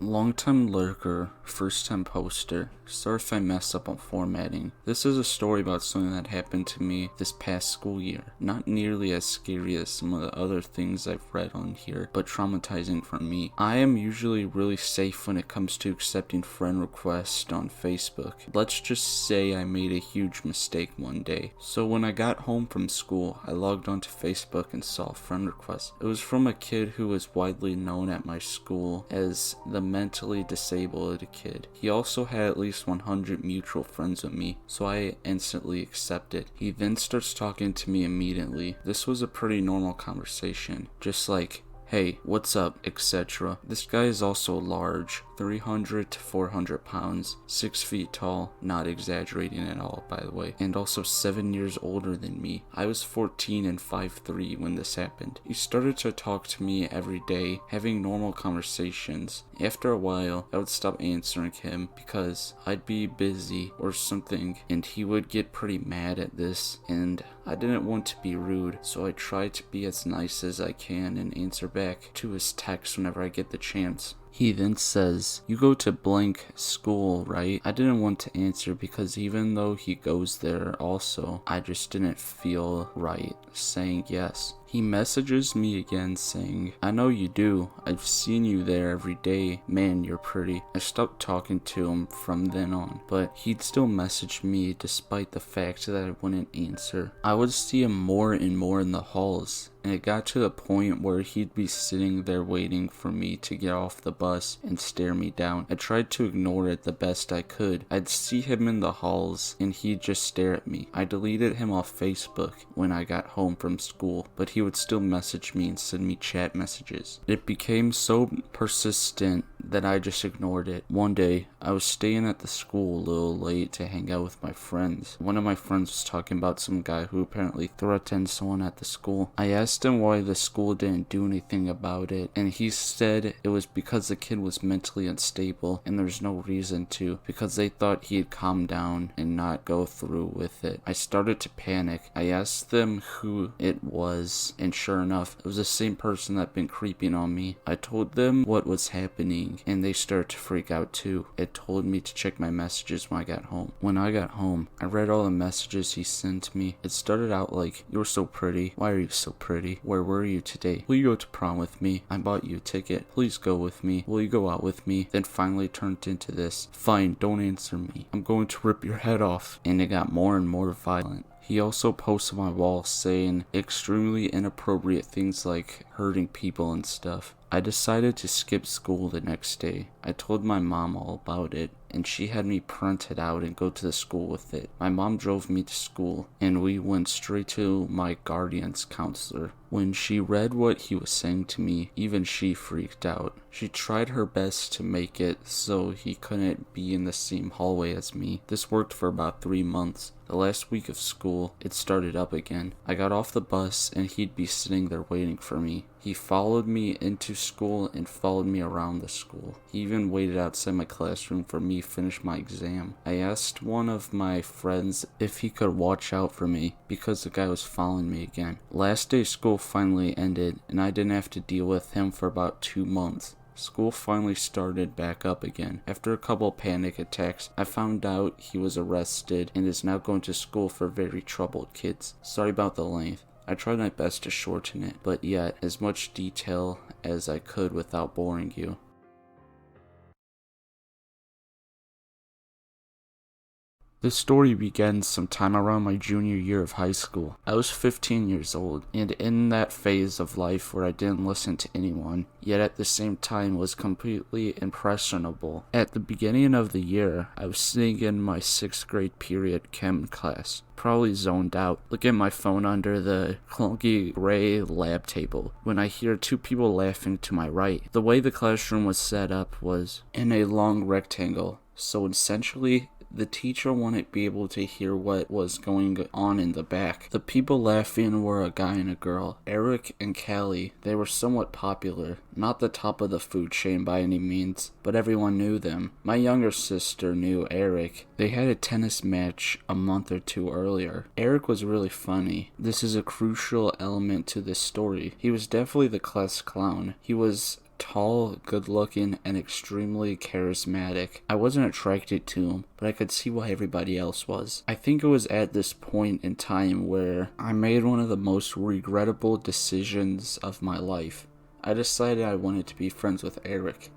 Long-time lurker, first-time poster. Sorry if I mess up on formatting. This is a story about something that happened to me this past school year. Not nearly as scary as some of the other things I've read on here, but traumatizing for me. I am usually really safe when it comes to accepting friend requests on Facebook. Let's just say I made a huge mistake one day. So when I got home from school, I logged onto Facebook and saw a friend request. It was from a kid who was widely known at my school as the mentally disabled kid. He also had at least 100 mutual friends with me, so I instantly accepted. He then starts talking to me immediately. This was a pretty normal conversation, just like, "Hey, what's up," etc. This guy is also large, 300 to 400 pounds, 6 feet tall, not exaggerating at all by the way, and also 7 years older than me. I was 14 and 5'3" when this happened. He started to talk to me every day, having normal conversations. After a while, I would stop answering him because I'd be busy or something, and he would get pretty mad at this, and I didn't want to be rude, so I tried to be as nice as I can and answer back to his text whenever I get the chance. He then says, "You go to blank school, right?" I didn't want to answer because even though he goes there also, I just didn't feel right saying yes. He messages me again saying, "I know you do. I've seen you there every day. Man, you're pretty." I stopped talking to him from then on, but he'd still message me despite the fact that I wouldn't answer. I would see him more and more in the halls, and it got to the point where he'd be sitting there waiting for me to get off the bus and stare me down. I tried to ignore it the best I could. I'd see him in the halls and he'd just stare at me. I deleted him off Facebook when I got home from school, but he would still message me and send me chat messages. It became so persistent that I just ignored it. One day, I was staying at the school a little late to hang out with my friends. One of my friends was talking about some guy who apparently threatened someone at the school. I asked him why the school didn't do anything about it, and he said it was because the kid was mentally unstable and there's no reason to, because they thought he'd calm down and not go through with it. I started to panic. I asked them who it was, and sure enough, it was the same person that'd been creeping on me. I told them what was happening, and they started to freak out too. It told me to check my messages when I got home. When I got home, I read all the messages he sent me. It started out like, "You're so pretty. Why are you so pretty? Where were you today? Will you go to prom with me? I bought you a ticket. Please go with me. Will you go out with me?" Then finally turned into this, "Fine, don't answer me. I'm going to rip your head off." And it got more and more violent. He also posted on my wall saying extremely inappropriate things like hurting people and stuff. I decided to skip school the next day. I told my mom all about it, and she had me print it out and go to the school with it. My mom drove me to school, and we went straight to my guardian's counselor. When she read what he was saying to me, even she freaked out. She tried her best to make it so he couldn't be in the same hallway as me. This worked for about 3 months. The last week of school, it started up again. I got off the bus and he'd be sitting there waiting for me. He followed me into school and followed me around the school. He even waited outside my classroom for me to finish my exam. I asked one of my friends if he could watch out for me because the guy was following me again. Last day school finally ended and I didn't have to deal with him for about 2 months. School finally started back up again. After a couple panic attacks, I found out he was arrested and is now going to school for very troubled kids. Sorry about the length. I tried my best to shorten it, but yet as much detail as I could without boring you. This story begins sometime around my junior year of high school. I was 15 years old, and in that phase of life where I didn't listen to anyone, yet at the same time was completely impressionable. At the beginning of the year, I was sitting in my 6th grade period chem class, probably zoned out, looking at my phone under the clunky gray lab table, when I hear 2 people laughing to my right. The way the classroom was set up was in a long rectangle, so essentially the teacher wouldn't be able to hear what was going on in the back. The people laughing were a guy and a girl, Eric and Callie. They were somewhat popular, not the top of the food chain by any means, but everyone knew them. My younger sister knew Eric. They had a tennis match a month or 2 earlier. Eric was really funny. This is a crucial element to this story. He was definitely the class clown. He was Tall, good-looking, and extremely charismatic. I wasn't attracted to him, but I could see why everybody else was. I think it was at this point in time where I made one of the most regrettable decisions of my life. I decided I wanted to be friends with Eric.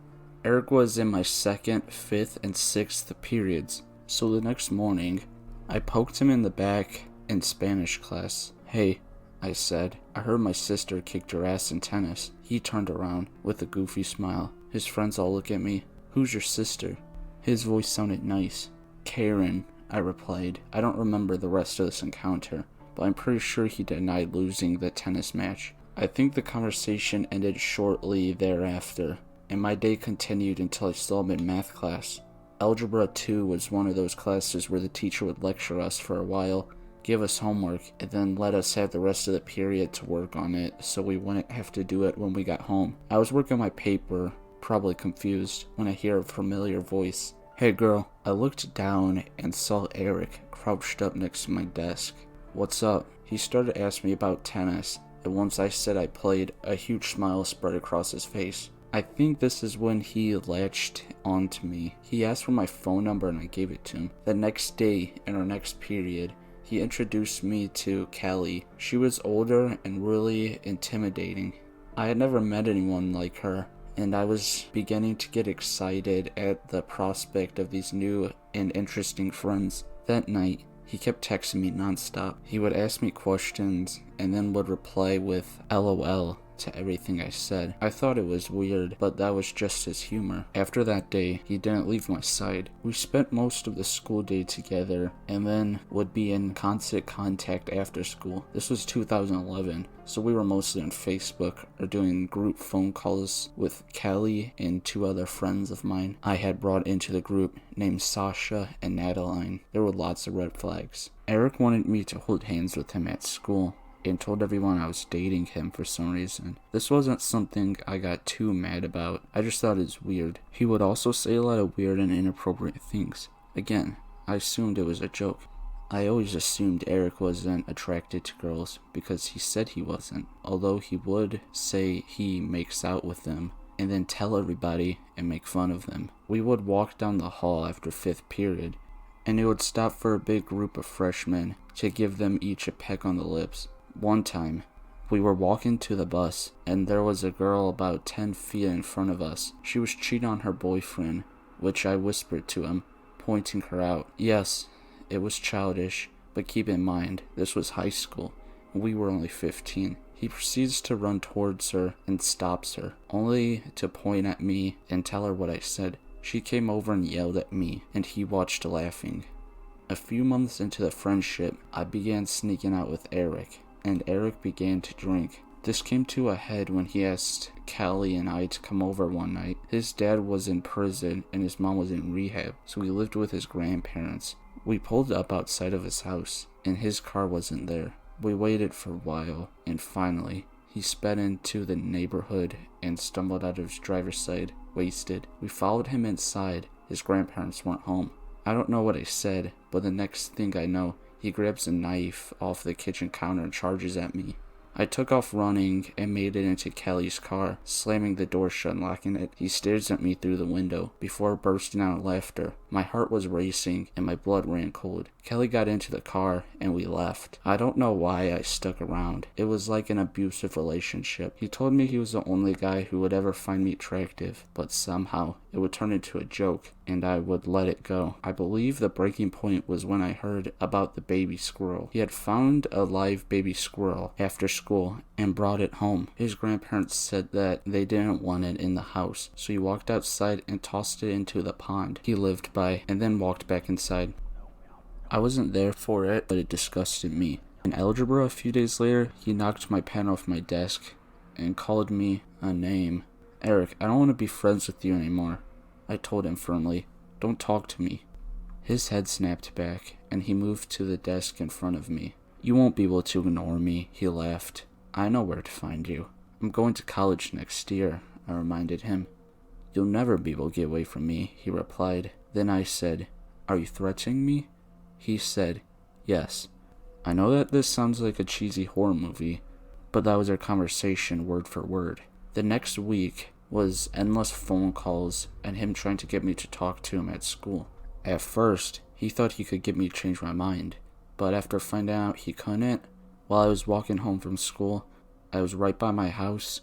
Eric was in my 2nd, 5th, and 6th periods, so the next morning, I poked him in the back in Spanish class. "Hey," I said, "I heard my sister kicked your ass in tennis." He turned around with a goofy smile. His friends all look at me. "Who's your sister?" His voice sounded nice. "Karen," I replied. I don't remember the rest of this encounter, but I'm pretty sure he denied losing the tennis match. I think the conversation ended shortly thereafter, and my day continued until I saw him in math class. Algebra 2 was one of those classes where the teacher would lecture us for a while, give us homework, and then let us have the rest of the period to work on it so we wouldn't have to do it when we got home. I was working on my paper, probably confused, when I hear a familiar voice. "Hey girl." I looked down and saw Eric crouched up next to my desk. "What's up?" He started asking me about tennis, and once I said I played, a huge smile spread across his face. I think this is when he latched onto me. He asked for my phone number and I gave it to him. The next day, in our next period, he introduced me to Callie. She was older and really intimidating. I had never met anyone like her, and I was beginning to get excited at the prospect of these new and interesting friends. That night, he kept texting me nonstop. He would ask me questions and then would reply with LOL to everything I said. I thought it was weird, but that was just his humor. After that day, he didn't leave my side. We spent most of the school day together and then would be in constant contact after school. This was 2011, so we were mostly on Facebook or doing group phone calls with Callie and 2 other friends of mine I had brought into the group named Sasha and Natalie. There were lots of red flags. Eric wanted me to hold hands with him at school and told everyone I was dating him for some reason. This wasn't something I got too mad about. I just thought it was weird. He would also say a lot of weird and inappropriate things. Again, I assumed it was a joke. I always assumed Eric wasn't attracted to girls because he said he wasn't, although he would say he makes out with them and then tell everybody and make fun of them. We would walk down the hall after 5th period, and it would stop for a big group of freshmen to give them each a peck on the lips. One time, we were walking to the bus, and there was a girl about 10 feet in front of us. She was cheating on her boyfriend, which I whispered to him, pointing her out. Yes, it was childish, but keep in mind, this was high school, and we were only 15. He proceeds to run towards her and stops her, only to point at me and tell her what I said. She came over and yelled at me, and he watched laughing. A few months into the friendship, I began sneaking out with Eric, and Eric began to drink. This came to a head when he asked Callie and I to come over one night. His dad was in prison and his mom was in rehab, so he lived with his grandparents. We pulled up outside of his house, and his car wasn't there. We waited for a while, and finally, he sped into the neighborhood and stumbled out of his driver's side, wasted. We followed him inside. His grandparents weren't home. I don't know what I said, but the next thing I know, he grabs a knife off the kitchen counter and charges at me. I took off running and made it into Kelly's car, slamming the door shut and locking it. He stares at me through the window before bursting out in laughter. My heart was racing and my blood ran cold. Kelly got into the car and we left. I don't know why I stuck around. It was like an abusive relationship. He told me he was the only guy who would ever find me attractive, but somehow it would turn into a joke and I would let it go. I believe the breaking point was when I heard about the baby squirrel. He had found a live baby squirrel after school and brought it home. His grandparents said that they didn't want it in the house, so he walked outside and tossed it into the pond he lived by and then walked back inside. I wasn't there for it, but it disgusted me. In algebra a few days later, he knocked my pen off my desk and called me a name. "Eric, I don't want to be friends with you anymore," I told him firmly. "Don't talk to me." His head snapped back, and he moved to the desk in front of me. "You won't be able to ignore me," he laughed. "I know where to find you. I'm going to college next year," I reminded him. "You'll never be able to get away from me," he replied. Then I said, "Are you threatening me?" He said, "Yes." I know that this sounds like a cheesy horror movie, but that was our conversation word for word. The next week, was endless phone calls and him trying to get me to talk to him at school. At first, he thought he could get me to change my mind, but after finding out he couldn't, while I was walking home from school, I was right by my house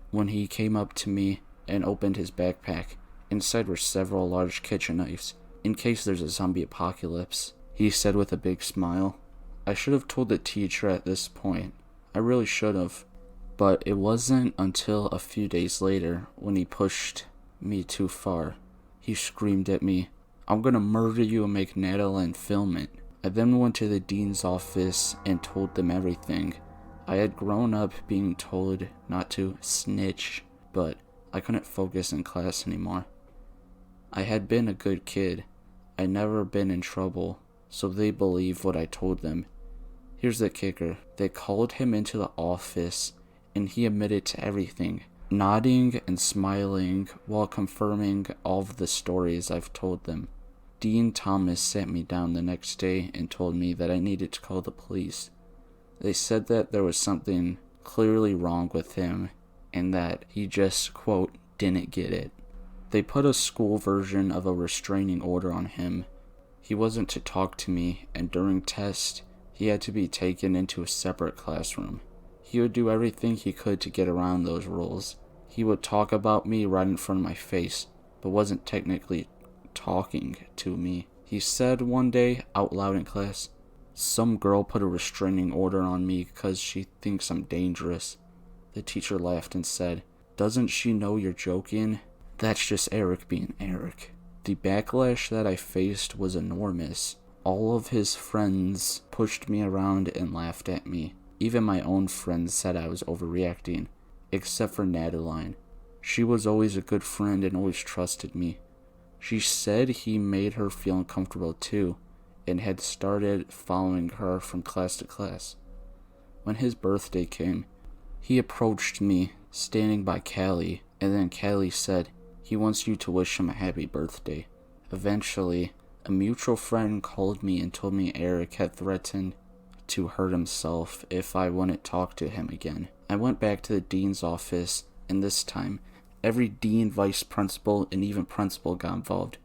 when he came up to me and opened his backpack. Inside were several large kitchen knives, in case there's a zombie apocalypse, he said with a big smile. I should have told the teacher at this point. I really should have. But it wasn't until a few days later when he pushed me too far. He screamed at me, "I'm gonna murder you and make Natalie film it." I then went to the dean's office and told them everything. I had grown up being told not to snitch, but I couldn't focus in class anymore. I had been a good kid. I'd never been in trouble, so they believed what I told them. Here's the kicker. They called him into the office, and he admitted to everything, nodding and smiling while confirming all of the stories I've told them. Dean Thomas sat me down the next day and told me that I needed to call the police. They said that there was something clearly wrong with him and that he just, quote, didn't get it. They put a school version of a restraining order on him. He wasn't to talk to me, and during tests, he had to be taken into a separate classroom. He would do everything he could to get around those rules. He would talk about me right in front of my face, but wasn't technically talking to me. He said one day, out loud in class, "Some girl put a restraining order on me because she thinks I'm dangerous." The teacher laughed and said, "Doesn't she know you're joking? That's just Eric being Eric." The backlash that I faced was enormous. All of his friends pushed me around and laughed at me. Even my own friends said I was overreacting, except for Natalie. She was always a good friend and always trusted me. She said he made her feel uncomfortable too, and had started following her from class to class. When his birthday came, he approached me, standing by Callie, and then Callie said, "He wants you to wish him a happy birthday." Eventually, a mutual friend called me and told me Eric had threatened to hurt himself if I wouldn't talk to him again. I went back to the dean's office, and this time, every dean, vice principal, and even principal got involved.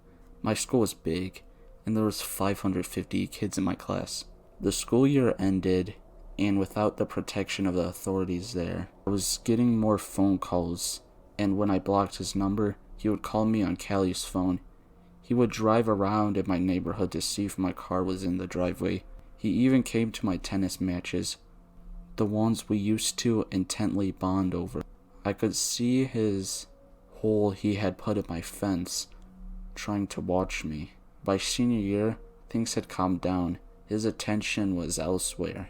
My school was big, and there was 550 kids in my class. The school year ended, and without the protection of the authorities there, I was getting more phone calls, and when I blocked his number, he would call me on Callie's phone. He would drive around in my neighborhood to see if my car was in the driveway. He even came to my tennis matches, the ones we used to intently bond over. I could see his hole he had put in my fence, trying to watch me. By senior year, things had calmed down. His attention was elsewhere,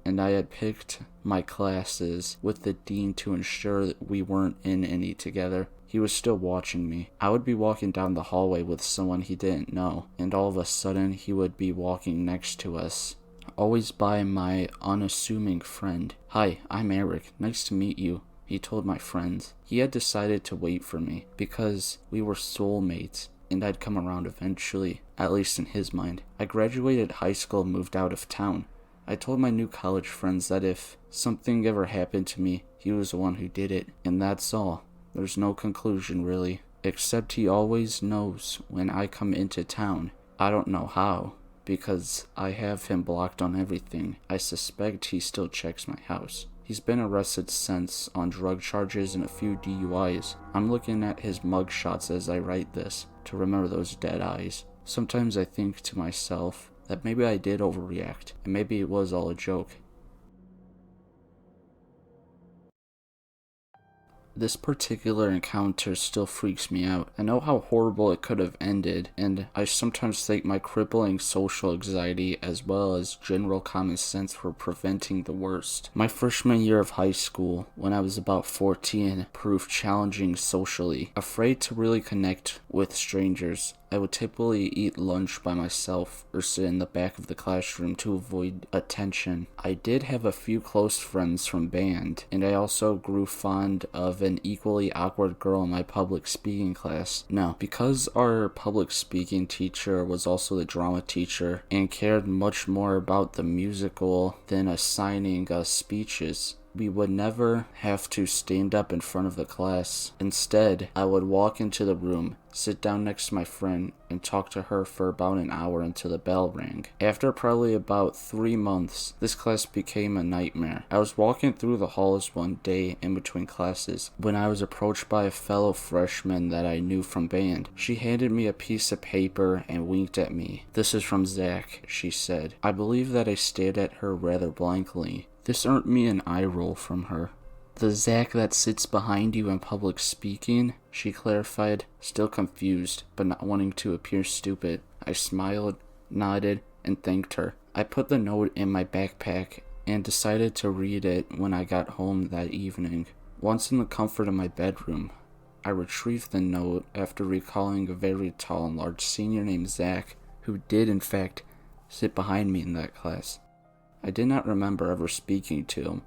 and I had picked my classes with the dean to ensure that we weren't in any together. He was still watching me. I would be walking down the hallway with someone he didn't know, and all of a sudden he would be walking next to us, always by my unassuming friend. "Hi, I'm Eric. Nice to meet you," he told my friends. He had decided to wait for me because we were soulmates, and I'd come around eventually, at least in his mind. I graduated high school and moved out of town. I told my new college friends that if something ever happened to me, he was the one who did it, and that's all. There's no conclusion, really, except he always knows when I come into town. I don't know how, because I have him blocked on everything. I suspect he still checks my house. He's been arrested since on drug charges and a few DUIs. I'm looking at his mugshots as I write this to remember those dead eyes. Sometimes I think to myself that maybe I did overreact, and maybe it was all a joke. This particular encounter still freaks me out. I know how horrible it could have ended, and I sometimes think my crippling social anxiety as well as general common sense were preventing the worst. My freshman year of high school, when I was about 14, proved challenging socially. Afraid to really connect with strangers, I would typically eat lunch by myself or sit in the back of the classroom to avoid attention. I did have a few close friends from band, and I also grew fond of an equally awkward girl in my public speaking class. Now, because our public speaking teacher was also the drama teacher and cared much more about the musical than assigning us speeches, We would never have to stand up in front of the class. Instead, I would walk into the room, sit down next to my friend, and talk to her for about an hour until the bell rang. After probably about 3 months, this class became a nightmare. I was walking through the halls one day in between classes when I was approached by a fellow freshman that I knew from band. She handed me a piece of paper and winked at me. "This is from Zach," she said. I believe that I stared at her rather blankly. This earned me an eye roll from her. "The Zach that sits behind you in public speaking?" she clarified, still confused, but not wanting to appear stupid. I smiled, nodded, and thanked her. I put the note in my backpack and decided to read it when I got home that evening. Once in the comfort of my bedroom, I retrieved the note after recalling a very tall and large senior named Zach, who did in fact sit behind me in that class. I did not remember ever speaking to him,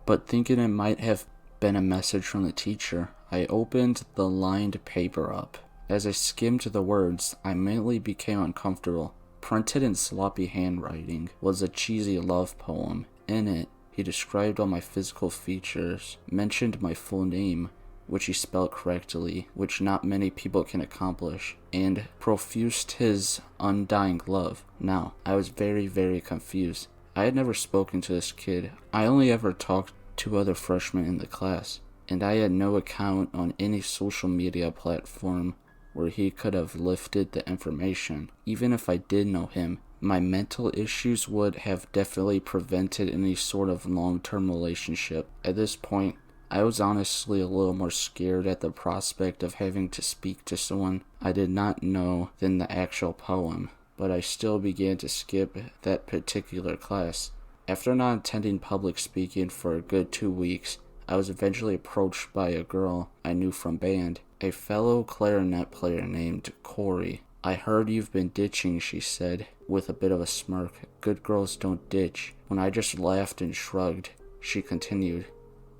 but thinking it might have been a message from the teacher, I opened the lined paper up. As I skimmed the words, I immediately became uncomfortable. Printed in sloppy handwriting was a cheesy love poem. In it, he described all my physical features, mentioned my full name, which he spelled correctly, which not many people can accomplish, and profused his undying love. Now, I was very, very confused. I had never spoken to this kid. I only ever talked to other freshmen in the class, and I had no account on any social media platform where he could have lifted the information. Even if I did know him, my mental issues would have definitely prevented any sort of long-term relationship. At this point, I was honestly a little more scared at the prospect of having to speak to someone I did not know than the actual poem, but I still began to skip that particular class. After not attending public speaking for a good 2 weeks, I was eventually approached by a girl I knew from band, a fellow clarinet player named Corey. "I heard you've been ditching," she said, with a bit of a smirk. "Good girls don't ditch." When I just laughed and shrugged, she continued,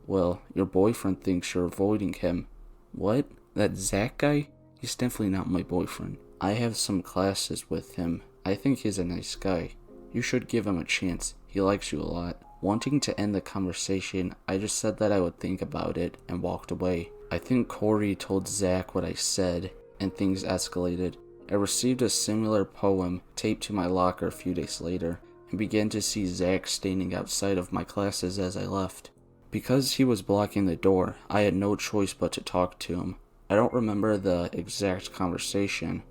"Well, your boyfriend thinks you're avoiding him." "What? That Zach guy? He's definitely not my boyfriend. I have some classes with him. I think he's a nice guy. You should give him a chance. He likes you a lot." Wanting to end the conversation, I just said that I would think about it and walked away. I think Corey told Zach what I said, and things escalated. I received a similar poem taped to my locker a few days later, and began to see Zach standing outside of my classes as I left. Because he was blocking the door, I had no choice but to talk to him. I don't remember the exact conversation,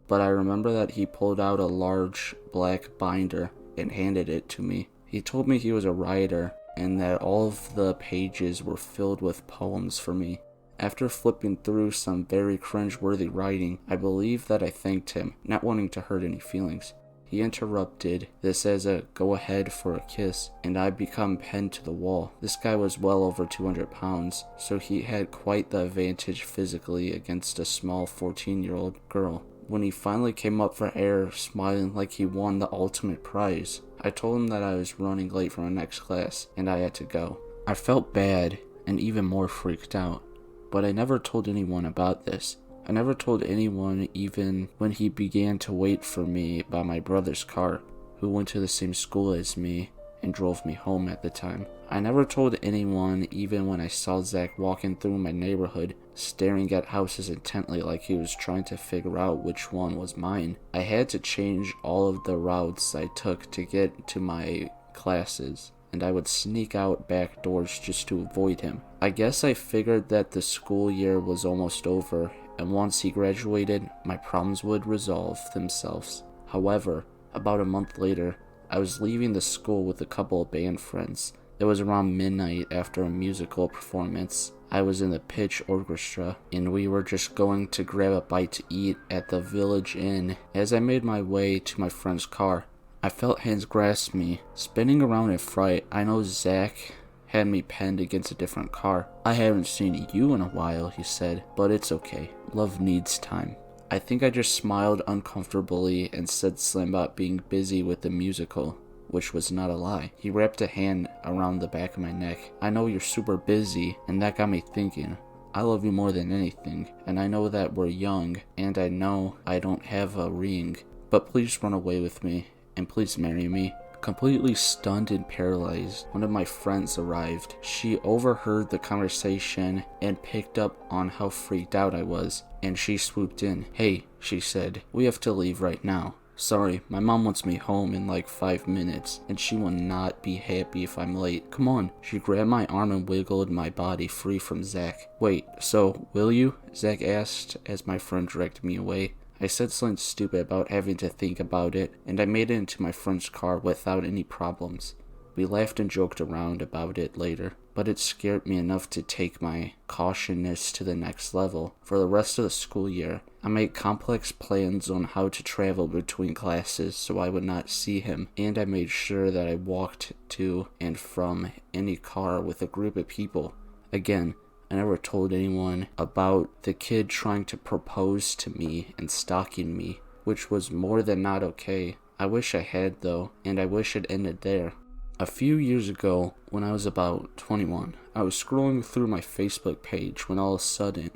but I remember that he pulled out a large black binder and handed it to me. He told me he was a writer and that all of the pages were filled with poems for me. After flipping through some very cringe-worthy writing, I believe that I thanked him, not wanting to hurt any feelings. He interrupted this as a go-ahead for a kiss, and I become pinned to the wall. This guy was well over 200 pounds, so he had quite the advantage physically against a small 14-year-old girl. When he finally came up for air, smiling like he won the ultimate prize, I told him that I was running late for my next class, and I had to go. I felt bad, and even more freaked out, but I never told anyone about this. I never told anyone even when he began to wait for me by my brother's car, who went to the same school as me and drove me home at the time. I never told anyone even when I saw Zach walking through my neighborhood, staring at houses intently like he was trying to figure out which one was mine. I had to change all of the routes I took to get to my classes, and I would sneak out back doors just to avoid him. I guess I figured that the school year was almost over, and once he graduated, my problems would resolve themselves. However, about a month later, I was leaving the school with a couple of band friends. It was around midnight after a musical performance. I was in the pitch orchestra, and we were just going to grab a bite to eat at the Village Inn. As I made my way to my friend's car, I felt hands grasp me. Spinning around in fright, I know Zach had me pinned against a different car. "I haven't seen you in a while," he said, "but it's okay. Love needs time." I think I just smiled uncomfortably and said something about being busy with the musical, which was not a lie. He wrapped a hand around the back of my neck. "I know you're super busy, and that got me thinking. I love you more than anything, and I know that we're young, and I know I don't have a ring, but please run away with me, and please marry me. Completely stunned and paralyzed, one of my friends arrived. She overheard the conversation and picked up on how freaked out I was, and she swooped in. "Hey," she said, "we have to leave right now. Sorry, my mom wants me home in like 5 minutes, and she will not be happy if I'm late. Come on." She grabbed my arm and wiggled my body free from Zach. "Wait, so will you?" Zach asked as my friend dragged me away. I said something stupid about having to think about it, and I made it into my friend's car without any problems. We laughed and joked around about it later, but it scared me enough to take my cautiousness to the next level. For the rest of the school year, I made complex plans on how to travel between classes so I would not see him, and I made sure that I walked to and from any car with a group of people. Again, I never told anyone about the kid trying to propose to me and stalking me, which was more than not okay. I wish I had though, and I wish it ended there. A few years ago, when I was about 21, I was scrolling through my Facebook page when all of a sudden,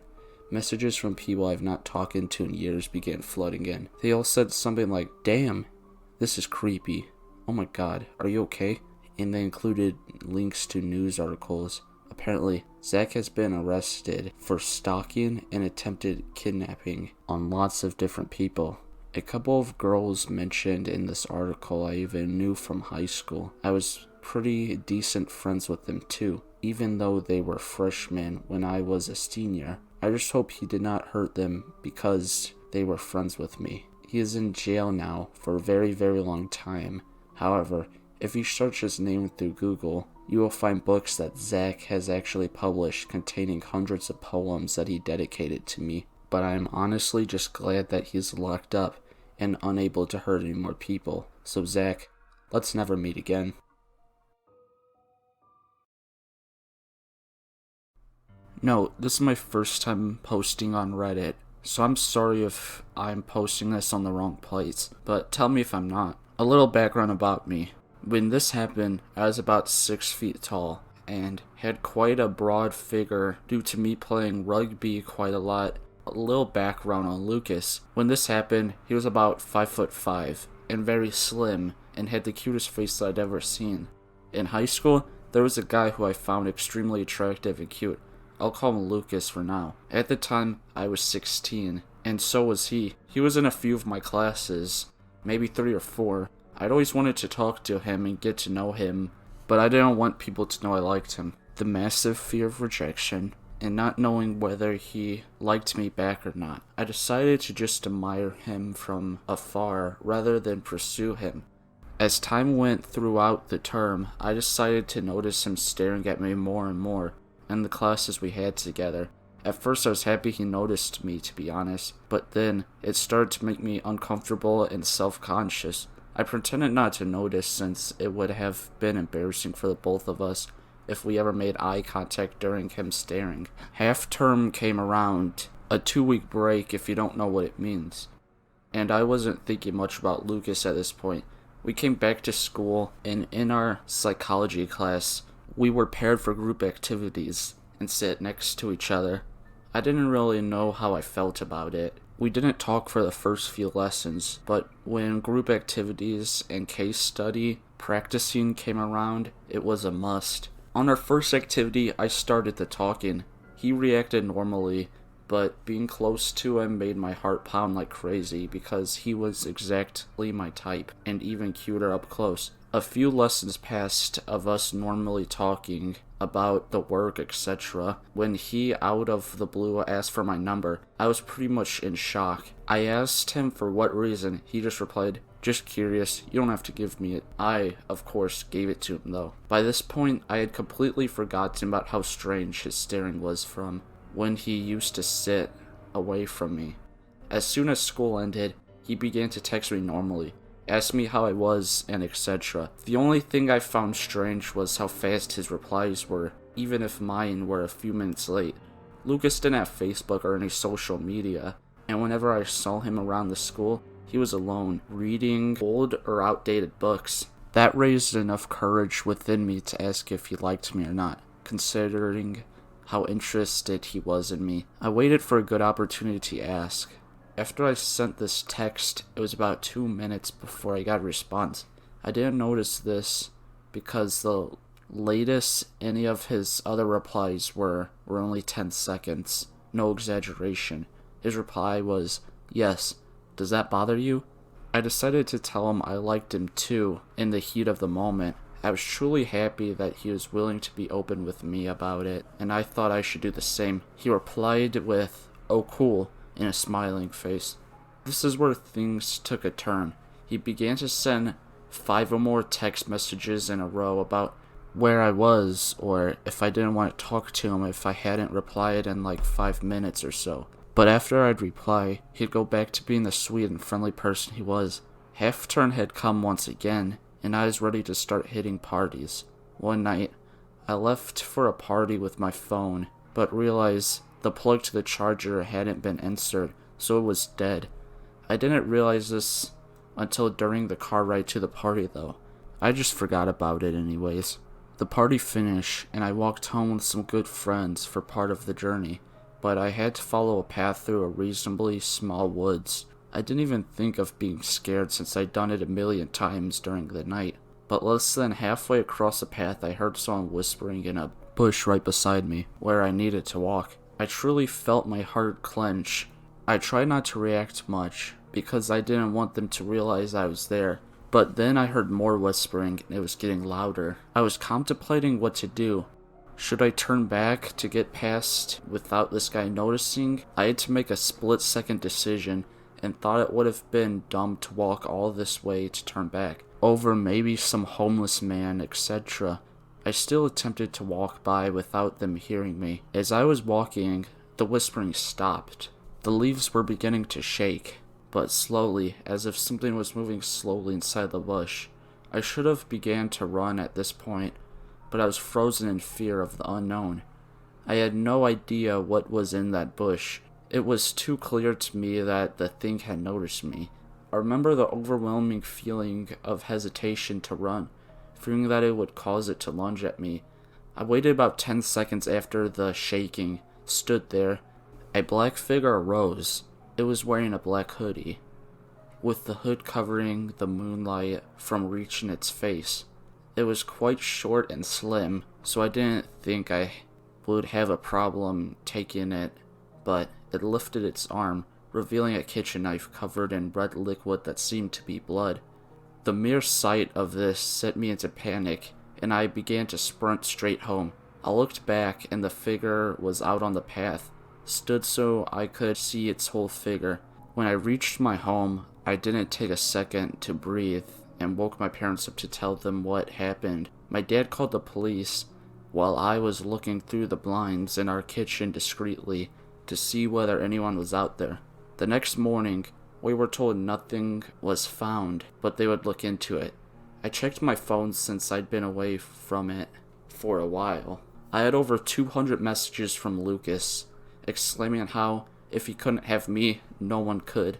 messages from people I've not talked to in years began flooding in. They all said something like, "Damn, this is creepy. Oh my god, are you okay?" And they included links to news articles. Apparently, Zach has been arrested for stalking and attempted kidnapping on lots of different people. A couple of girls mentioned in this article I even knew from high school. I was pretty decent friends with them too, even though they were freshmen when I was a senior. I just hope he did not hurt them because they were friends with me. He is in jail now for a very, very long time. However, if you search his name through Google, you will find books that Zach has actually published containing hundreds of poems that he dedicated to me. But I am honestly just glad that he's locked up and unable to hurt any more people. So Zach, let's never meet again. No, this is my first time posting on Reddit, so I'm sorry if I'm posting this on the wrong place, but tell me if I'm not. A little background about me. When this happened, I was about 6 feet tall and had quite a broad figure due to me playing rugby quite a lot. A little background on Lucas. When this happened, he was about 5'5" and very slim and had the cutest face that I'd ever seen. In high school, there was a guy who I found extremely attractive and cute. I'll call him Lucas for now. At the time, I was 16, and so was he. He was in a few of my classes, maybe 3 or 4. I'd always wanted to talk to him and get to know him, but I didn't want people to know I liked him. The massive fear of rejection, and not knowing whether he liked me back or not. I decided to just admire him from afar rather than pursue him. As time went throughout the term, I decided to notice him staring at me more and more in the classes we had together. At first I was happy he noticed me, to be honest, but then it started to make me uncomfortable and self-conscious. I pretended not to notice since it would have been embarrassing for the both of us if we ever made eye contact during him staring. Half term came around, a 2-week break if you don't know what it means, and I wasn't thinking much about Lucas at this point. We came back to school, and in our psychology class, we were paired for group activities and sat next to each other. I didn't really know how I felt about it. We didn't talk for the first few lessons, but when group activities and case study practicing came around, it was a must. On our first activity, I started the talking. He reacted normally, but being close to him made my heart pound like crazy because he was exactly my type, and even cuter up close. A few lessons passed of us normally talking about the work, etc. When he, out of the blue, asked for my number, I was pretty much in shock. I asked him for what reason. He just replied, "Just curious, you don't have to give me it." I, of course, gave it to him though. By this point, I had completely forgotten about how strange his staring was from when he used to sit away from me. As soon as school ended, he began to text me normally, asked me how I was, and etc. The only thing I found strange was how fast his replies were, even if mine were a few minutes late. Lucas didn't have Facebook or any social media, and whenever I saw him around the school, he was alone, reading old or outdated books. That raised enough courage within me to ask if he liked me or not, considering how interested he was in me. I waited for a good opportunity to ask. After I sent this text, it was about 2 minutes before I got a response. I didn't notice this because the latest any of his other replies were only 10 seconds. No exaggeration. His reply was, "Yes, does that bother you?" I decided to tell him I liked him too in the heat of the moment. I was truly happy that he was willing to be open with me about it, and I thought I should do the same. He replied with, "Oh cool," and a smiling face. This is where things took a turn. He began to send 5 or more text messages in a row about where I was, or if I didn't want to talk to him if I hadn't replied in like 5 minutes or so. But after I'd reply, he'd go back to being the sweet and friendly person he was. Half turn had come once again, and I was ready to start hitting parties. One night, I left for a party with my phone, but realized the plug to the charger hadn't been inserted, so it was dead. I didn't realize this until during the car ride to the party though. I just forgot about it anyways. The party finished, and I walked home with some good friends for part of the journey, but I had to follow a path through a reasonably small woods. I didn't even think of being scared since I'd done it a million times during the night. But less than halfway across the path, I heard someone whispering in a bush right beside me, where I needed to walk. I truly felt my heart clench. I tried not to react much, because I didn't want them to realize I was there. But then I heard more whispering, and it was getting louder. I was contemplating what to do. Should I turn back to get past without this guy noticing? I had to make a split-second decision, and thought it would have been dumb to walk all this way to turn back, over maybe some homeless man, etc. I still attempted to walk by without them hearing me. As I was walking, the whispering stopped. The leaves were beginning to shake, but slowly, as if something was moving slowly inside the bush. I should have began to run at this point, but I was frozen in fear of the unknown. I had no idea what was in that bush. It was too clear to me that the thing had noticed me. I remember the overwhelming feeling of hesitation to run, fearing that it would cause it to lunge at me. I waited about 10 seconds after the shaking, stood there. A black figure arose. It was wearing a black hoodie, with the hood covering the moonlight from reaching its face. It was quite short and slim, so I didn't think I would have a problem taking it, but it lifted its arm, revealing a kitchen knife covered in red liquid that seemed to be blood. The mere sight of this set me into panic, and I began to sprint straight home. I looked back, and the figure was out on the path, stood so I could see its whole figure. When I reached my home, I didn't take a second to breathe, and woke my parents up to tell them what happened. My dad called the police, while I was looking through the blinds in our kitchen discreetly to see whether anyone was out there. The next morning, we were told nothing was found, but they would look into it. I checked my phone since I'd been away from it for a while. I had over 200 messages from Lucas, exclaiming how, if he couldn't have me, no one could.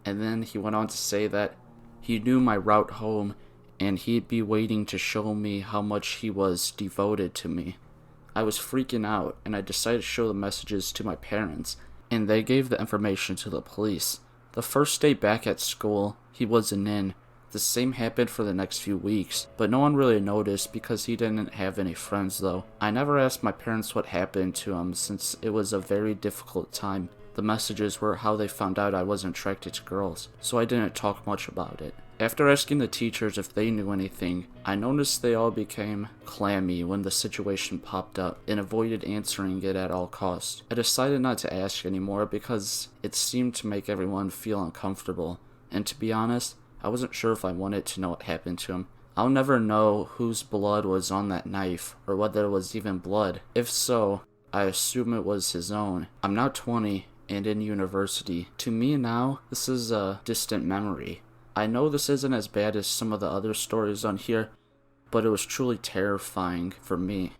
And then he went on to say that he knew my route home, and he'd be waiting to show me how much he was devoted to me. I was freaking out, and I decided to show the messages to my parents, and they gave the information to the police. The first day back at school, he wasn't in. The same happened for the next few weeks, but no one really noticed because he didn't have any friends though. I never asked my parents what happened to him since it was a very difficult time. The messages were how they found out I wasn't attracted to girls, so I didn't talk much about it. After asking the teachers if they knew anything, I noticed they all became clammy when the situation popped up and avoided answering it at all costs. I decided not to ask anymore because it seemed to make everyone feel uncomfortable, and to be honest, I wasn't sure if I wanted to know what happened to him. I'll never know whose blood was on that knife, or whether it was even blood. If so, I assume it was his own. I'm now 20 and in university. To me now, this is a distant memory. I know this isn't as bad as some of the other stories on here, but it was truly terrifying for me.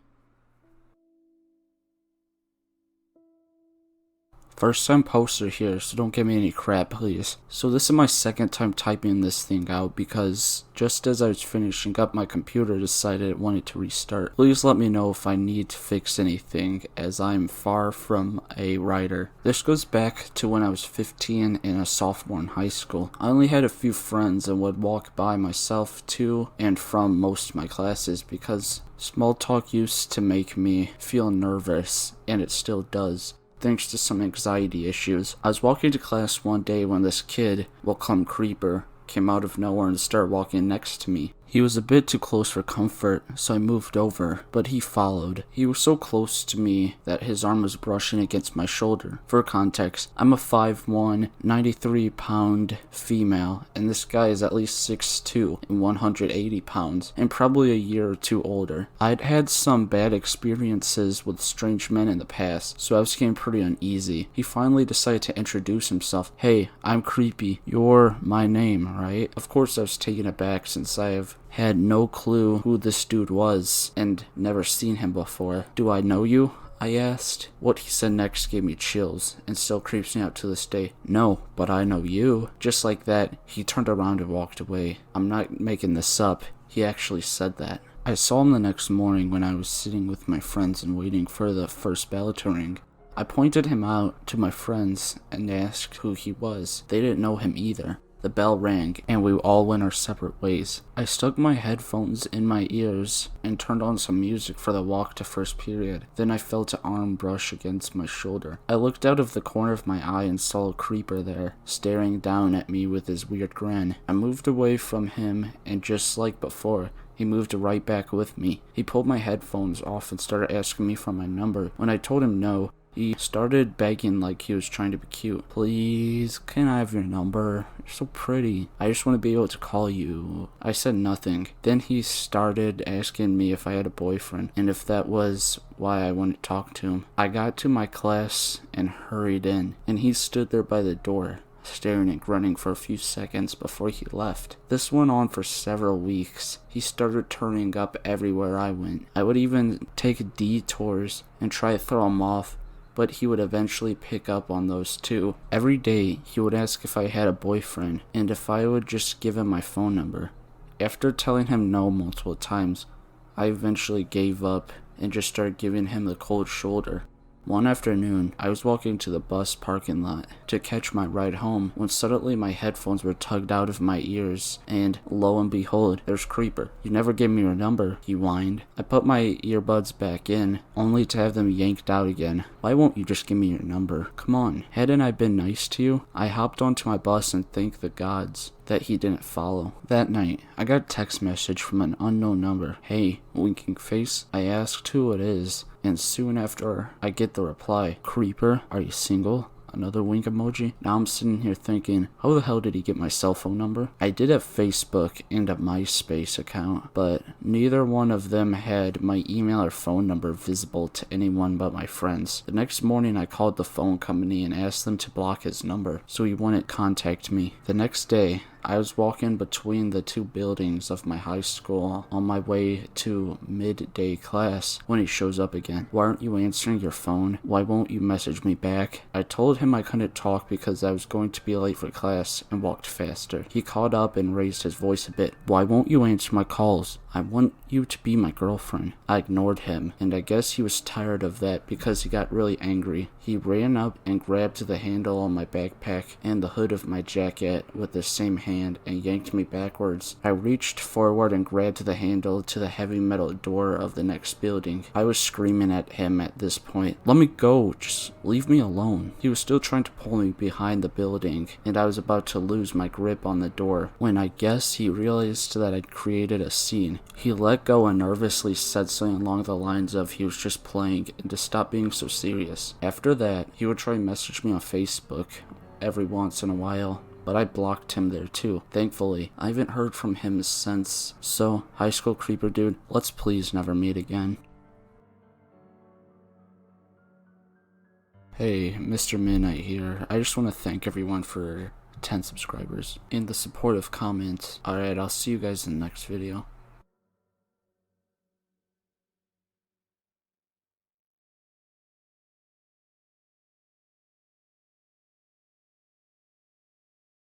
First time poster here, so don't give me any crap, please. So this is my second time typing this thing out because just as I was finishing up, my computer decided it wanted to restart. Please let me know if I need to fix anything, as I'm far from a writer. This goes back to when I was 15 and a sophomore in high school. I only had a few friends and would walk by myself to and from most of my classes because small talk used to make me feel nervous, and it still does, thanks to some anxiety issues. I was walking to class one day when this kid, we'll call him Creeper, came out of nowhere and started walking next to me. He was a bit too close for comfort, so I moved over, but he followed. He was so close to me that his arm was brushing against my shoulder. For context, I'm a 5'1", 93-pound female, and this guy is at least 6'2", and 180 pounds, and probably a year or two older. I'd had some bad experiences with strange men in the past, so I was getting pretty uneasy. He finally decided to introduce himself. "Hey, I'm Creepy. You're my name, right?" Of course I was taken aback since I have had no clue who this dude was and never seen him before. "Do I know you?" I asked. What he said next gave me chills and still creeps me out to this day. "No, but I know you." Just like that, he turned around and walked away. I'm not making this up. He actually said that. I saw him the next morning when I was sitting with my friends and waiting for the first bell to ring. I pointed him out to my friends and asked who he was. They didn't know him either. The bell rang, and we all went our separate ways. I stuck my headphones in my ears and turned on some music for the walk to first period. Then I felt an arm brush against my shoulder. I looked out of the corner of my eye and saw a Creeper there, staring down at me with his weird grin. I moved away from him, and just like before, he moved right back with me. He pulled my headphones off and started asking me for my number. When I told him no, he started begging like he was trying to be cute. "Please, can I have your number? You're so pretty. I just want to be able to call you." I said nothing. Then he started asking me if I had a boyfriend and if that was why I wanted to talk to him. I got to my class and hurried in, and he stood there by the door, staring and grunting for a few seconds before he left. This went on for several weeks. He started turning up everywhere I went. I would even take detours and try to throw him off, but he would eventually pick up on those too. Every day, he would ask if I had a boyfriend, and if I would just give him my phone number. After telling him no multiple times, I eventually gave up and just started giving him the cold shoulder. One afternoon, I was walking to the bus parking lot to catch my ride home when suddenly my headphones were tugged out of my ears, and lo and behold, there's Creeper. "You never gave me your number," he whined. I put my earbuds back in, only to have them yanked out again. "Why won't you just give me your number? Come on, hadn't I been nice to you?" I hopped onto my bus and thanked the gods that he didn't follow. That night, I got a text message from an unknown number. "Hey, winking face." I asked who it is, and soon after I get the reply, "Creeper, are you single?" Another wink emoji. Now I'm sitting here thinking, how the hell did he get my cell phone number? I did have Facebook and a MySpace account, but neither one of them had my email or phone number visible to anyone but my friends. The next morning I called the phone company and asked them to block his number so he wouldn't contact me. The next day, I was walking between the two buildings of my high school on my way to midday class when he shows up again. "Why aren't you answering your phone? Why won't you message me back?" I told him I couldn't talk because I was going to be late for class and walked faster. He caught up and raised his voice a bit. "Why won't you answer my calls? I want you to be my girlfriend." I ignored him, and I guess he was tired of that because he got really angry. He ran up and grabbed the handle on my backpack and the hood of my jacket with the same hand and yanked me backwards. I reached forward and grabbed the handle to the heavy metal door of the next building. I was screaming at him at this point. "Let me go, just leave me alone." He was still trying to pull me behind the building, and I was about to lose my grip on the door when I guess he realized that I'd created a scene. He let go and nervously said something along the lines of he was just playing and to stop being so serious. After that, he would try and message me on Facebook every once in a while, but I blocked him there too. Thankfully, I haven't heard from him since. So, high school creeper dude, let's please never meet again. Hey, Mr. Midnight here. I just want to thank everyone for 10 subscribers and the supportive comments. Alright, I'll see you guys in the next video.